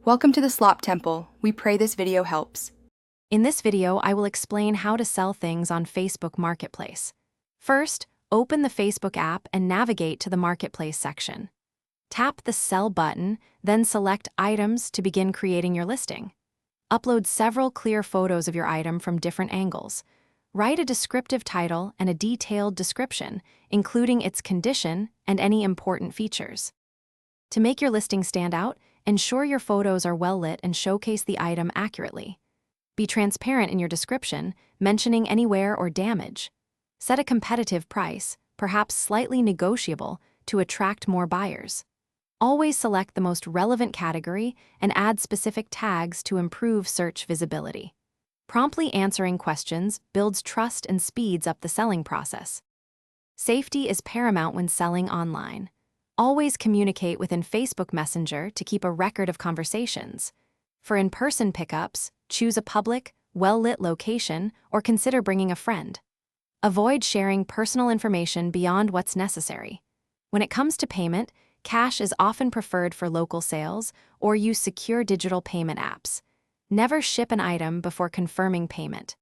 Welcome to the Slop Temple. We pray this video helps. In this video, I will explain how to sell things on Facebook Marketplace. First, open the Facebook app and navigate to the Marketplace section. Tap the Sell button, then select Items to begin creating your listing. Upload several clear photos of your item from different angles. Write a descriptive title and a detailed description, including its condition and any important features. To make your listing stand out, ensure your photos are well lit and showcase the item accurately. Be transparent in your description, mentioning any wear or damage. Set a competitive price, perhaps slightly negotiable, to attract more buyers. Always select the most relevant category and add specific tags to improve search visibility. Promptly answering questions builds trust and speeds up the selling process. Safety is paramount when selling online. Always communicate within Facebook Messenger to keep a record of conversations. For in-person pickups, choose a public, well-lit location or consider bringing a friend. Avoid sharing personal information beyond what's necessary. When it comes to payment, cash is often preferred for local sales or use secure digital payment apps. Never ship an item before confirming payment.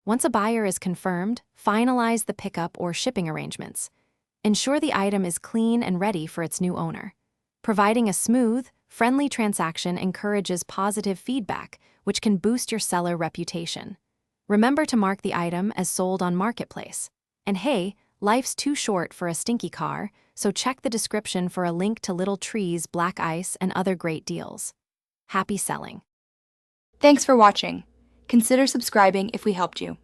Once a buyer is confirmed, finalize the pickup or shipping arrangements. Ensure the item is clean and ready for its new owner. Providing a smooth, friendly transaction encourages positive feedback, which can boost your seller reputation. Remember to mark the item as sold on Marketplace. And hey, life's too short for a stinky car, so check the description for a link to Little Trees, Black Ice, and other great deals. Happy selling! Thanks for watching. Consider subscribing if we helped you.